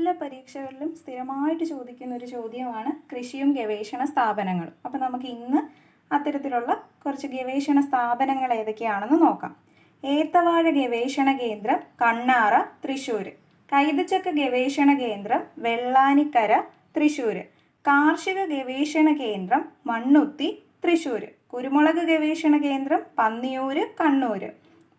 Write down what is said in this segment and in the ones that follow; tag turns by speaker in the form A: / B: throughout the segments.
A: എല്ലാ പരീക്ഷകളിലും സ്ഥിരമായിട്ട് ചോദിക്കുന്ന ഒരു ചോദ്യമാണ് കൃഷിയും ഗവേഷണ സ്ഥാപനങ്ങളും. അപ്പോൾ നമുക്ക് ഇന്ന് അത്തരത്തിലുള്ള കുറച്ച് ഗവേഷണ സ്ഥാപനങ്ങൾ ഏതൊക്കെയാണെന്ന് നോക്കാം. ഏത്തവാഴ ഗവേഷണ കേന്ദ്രം കണ്ണാറ തൃശ്ശൂർ, കൈതച്ചക്ക ഗവേഷണ കേന്ദ്രം വെള്ളാനിക്കര തൃശ്ശൂർ, കാർഷിക ഗവേഷണ കേന്ദ്രം മണ്ണുത്തി തൃശ്ശൂർ, കുരുമുളക് ഗവേഷണ കേന്ദ്രം പന്നിയൂർ കണ്ണൂർ,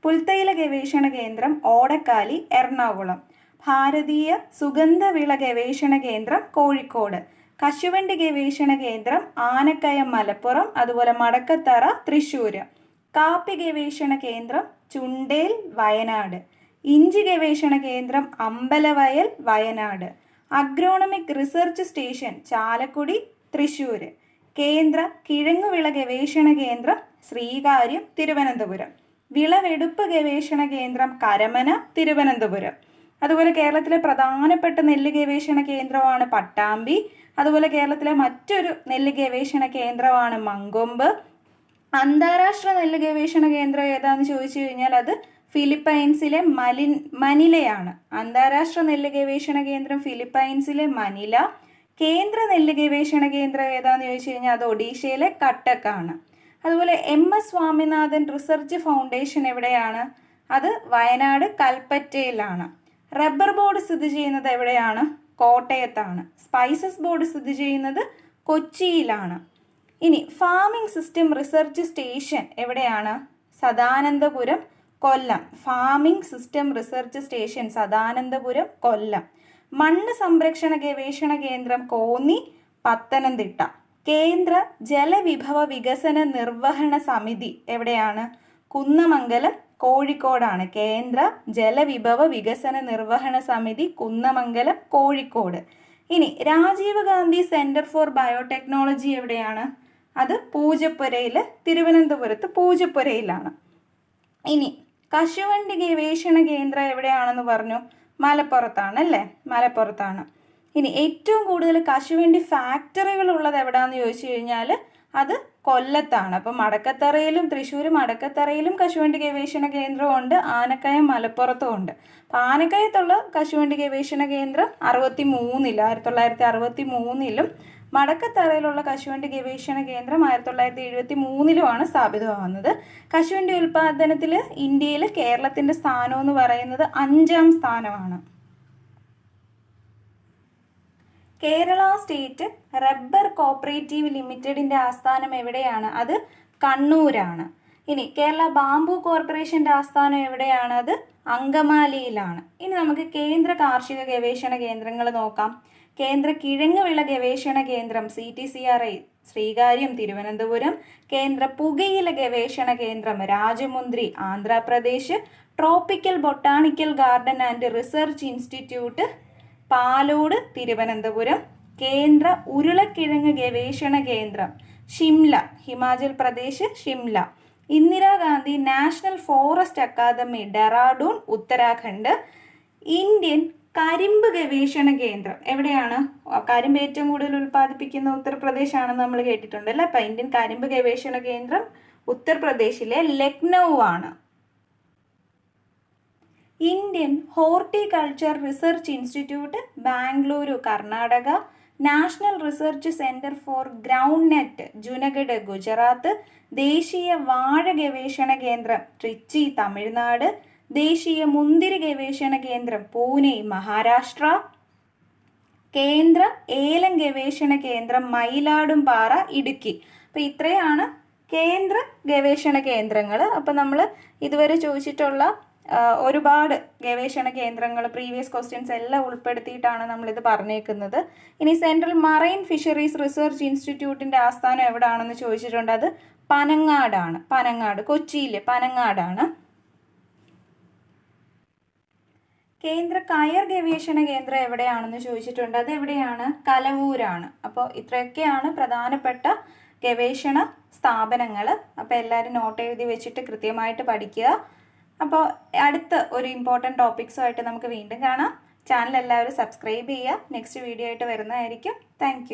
A: പുൽത്തൈല ഗവേഷണ കേന്ദ്രം ഓടക്കാലി എറണാകുളം, ഭാരതീയ സുഗന്ധവിള ഗവേഷണ കേന്ദ്രം കോഴിക്കോട്, കശുവണ്ടി ഗവേഷണ കേന്ദ്രം ആനക്കയം മലപ്പുറം, അതുപോലെ മടക്കത്തറ തൃശ്ശൂർ, കാപ്പി ഗവേഷണ കേന്ദ്രം ചുണ്ടേൽ വയനാട്, ഇഞ്ചി ഗവേഷണ കേന്ദ്രം Ambalavayal Wayanad, agronomic research station Chalakudy Thrissur, കേന്ദ്ര കിഴങ്ങുവിള ഗവേഷണ കേന്ദ്രം ശ്രീകാര്യം തിരുവനന്തപുരം, വിളവെടുപ്പ് ഗവേഷണ കേന്ദ്രം കരമന തിരുവനന്തപുരം. അതുപോലെ കേരളത്തിലെ പ്രധാനപ്പെട്ട നെല്ല് ഗവേഷണ കേന്ദ്രമാണ് പട്ടാമ്പി. അതുപോലെ കേരളത്തിലെ മറ്റൊരു നെല്ല് ഗവേഷണ കേന്ദ്രമാണ് മങ്കൊമ്പ്. അന്താരാഷ്ട്ര നെല്ല് ഗവേഷണ കേന്ദ്രം ഏതാണെന്ന് ചോദിച്ചു കഴിഞ്ഞാൽ അത് ഫിലിപ്പൈൻസിലെ മനിലയാണ്. അന്താരാഷ്ട്ര നെല്ല് ഗവേഷണ കേന്ദ്രം ഫിലിപ്പൈൻസിലെ മനില. കേന്ദ്ര നെല്ല് ഗവേഷണ കേന്ദ്രം ഏതാണെന്ന് ചോദിച്ചു കഴിഞ്ഞാൽ അത് ഒഡീഷയിലെ കട്ടക്കാണ്. അതുപോലെ MS സ്വാമിനാഥൻ റിസർച്ച് ഫൗണ്ടേഷൻ എവിടെയാണ്? അത് വയനാട് കൽപ്പറ്റയിലാണ്. റബ്ബർ ബോർഡ് സ്ഥിതി ചെയ്യുന്നത് എവിടെയാണ്? കോട്ടയത്താണ്. സ്പൈസസ് ബോർഡ് സ്ഥിതി ചെയ്യുന്നത് കൊച്ചിയിലാണ്. ഇനി ഫാമിംഗ് സിസ്റ്റം റിസർച്ച് സ്റ്റേഷൻ എവിടെയാണ്? Sadanandapuram Kollam. Farming system research station Sadanandapuram Kollam. മണ്ണ് സംരക്ഷണ ഗവേഷണ കേന്ദ്രം കോന്നി പത്തനംതിട്ട. കേന്ദ്ര ജലവിഭവ വികസന നിർവഹണ സമിതി എവിടെയാണ്? കുന്നമംഗലം കോഴിക്കോടാണ്. കേന്ദ്ര ജലവിഭവ വികസന നിർവഹണ സമിതി കുന്നമംഗലം കോഴിക്കോട്. ഇനി Rajiv Gandhi centre for biotechnology എവിടെയാണ്? അത് പൂജപ്പുരയിൽ, തിരുവനന്തപുരത്ത് പൂജപ്പുരയിലാണ്. ഇനി കശുവണ്ടി ഗവേഷണ കേന്ദ്രം എവിടെയാണെന്ന് പറഞ്ഞു? മലപ്പുറത്താണ് അല്ലേ? മലപ്പുറത്താണ്. ഇനി ഏറ്റവും കൂടുതൽ കശുവണ്ടി ഫാക്ടറികൾ ഉള്ളത് എവിടെയാണെന്ന് ചോദിച്ചു കഴിഞ്ഞാൽ അത് കൊല്ലത്താണ്. അപ്പം മടക്കത്തറയിലും തൃശ്ശൂർ മടക്കത്തറയിലും കശുവണ്ടി ഗവേഷണ കേന്ദ്രമുണ്ട്, ആനക്കയം മലപ്പുറത്തും ഉണ്ട്. അപ്പം ആനക്കയത്തുള്ള കശുവണ്ടി ഗവേഷണ കേന്ദ്രം 1963-ലും മടക്കത്തറയിലുള്ള കശുവണ്ടി ഗവേഷണ കേന്ദ്രം 1973-ലുമാണ് സ്ഥാപിതമാകുന്നത്. കശുവണ്ടി ഉൽപ്പാദനത്തിൽ ഇന്ത്യയിൽ കേരളത്തിൻ്റെ സ്ഥാനം എന്ന് പറയുന്നത് 5ാം സ്ഥാനമാണ്. കേരള സ്റ്റേറ്റ് റബ്ബർ കോപ്പറേറ്റീവ് ലിമിറ്റഡിൻ്റെ ആസ്ഥാനം എവിടെയാണ്? അത് കണ്ണൂരാണ്. ഇനി കേരള ബാംബു കോർപ്പറേഷൻ്റെ ആസ്ഥാനം എവിടെയാണ്? അത് അങ്കമാലിയിലാണ്. ഇനി നമുക്ക് കേന്ദ്ര കാർഷിക ഗവേഷണ കേന്ദ്രങ്ങൾ നോക്കാം. കേന്ദ്ര കിഴങ്ങുവിള ഗവേഷണ കേന്ദ്രം CTCRI ശ്രീകാര്യം തിരുവനന്തപുരം, കേന്ദ്ര പുകയില ഗവേഷണ കേന്ദ്രം Rajahmundry Andhra Pradesh, tropical botanical garden and research institute Palode Thiruvananthapuram, കേന്ദ്ര ഉരുളക്കിഴങ്ങ് ഗവേഷണ കേന്ദ്രം Shimla Himachal Pradesh Shimla, Indira Gandhi national forest academy Dehradun Uttarakhand, Indian കരിമ്പ് ഗവേഷണ കേന്ദ്രം എവിടെയാണ്? കരിമ്പ് ഏറ്റവും കൂടുതൽ ഉൽപ്പാദിപ്പിക്കുന്ന ഉത്തർപ്രദേശാണെന്ന് നമ്മൾ കേട്ടിട്ടുണ്ടല്ലോ. അപ്പം ഇന്ത്യൻ കരിമ്പ് ഗവേഷണ കേന്ദ്രം ഉത്തർപ്രദേശിലെ ലക്നൗ ആണ്. Indian horticulture research institute Bengaluru Karnataka, national research centre for ground net Junagadh Gujarat, ദേശീയ വാഴ ഗവേഷണ കേന്ദ്രം ട്രിച്ചി തമിഴ്നാട്, ദേശീയ മുന്തിരി ഗവേഷണ കേന്ദ്രം പൂനെ മഹാരാഷ്ട്ര, കേന്ദ്ര ഏലം ഗവേഷണ കേന്ദ്രം മയിലാടുംപാറ ഇടുക്കി. അപ്പം ഇത്രയാണ് കേന്ദ്ര ഗവേഷണ കേന്ദ്രങ്ങൾ. അപ്പം നമ്മൾ ഇതുവരെ ചോദിച്ചിട്ടുള്ള ഒരുപാട് ഗവേഷണ കേന്ദ്രങ്ങൾ പ്രീവിയസ് ക്വസ്റ്റ്യൻസ് എല്ലാം ഉൾപ്പെടുത്തിയിട്ടാണ് നമ്മളിത് പറഞ്ഞേക്കുന്നത്. ഇനി സെൻട്രൽ മറൈൻ ഫിഷറീസ് റിസർച്ച് ഇൻസ്റ്റിറ്റ്യൂട്ടിൻ്റെ ആസ്ഥാനം എവിടെയാണെന്ന് ചോദിച്ചിട്ടുണ്ട്. അത് പനങ്ങാടാണ്. പനങ്ങാട് കൊച്ചിയിലെ പനങ്ങാടാണ്. കേന്ദ്ര കയർ ഗവേഷണ കേന്ദ്രം എവിടെയാണെന്ന് ചോദിച്ചിട്ടുണ്ട്. അത് എവിടെയാണ്? കലവൂരാണ്. അപ്പോൾ ഇത്രയൊക്കെയാണ് പ്രധാനപ്പെട്ട ഗവേഷണ സ്ഥാപനങ്ങൾ. അപ്പോൾ എല്ലാവരും നോട്ട് എഴുതി വെച്ചിട്ട് കൃത്യമായിട്ട് പഠിക്കുക. അപ്പോൾ അടുത്ത ഒരു ഇമ്പോർട്ടൻറ്റ് ടോപ്പിക്സുമായിട്ട് നമുക്ക് വീണ്ടും കാണാം. ചാനൽ എല്ലാവരും സബ്സ്ക്രൈബ് ചെയ്യുക. നെക്സ്റ്റ് വീഡിയോ ആയിട്ട് വരുന്നതായിരിക്കും. താങ്ക്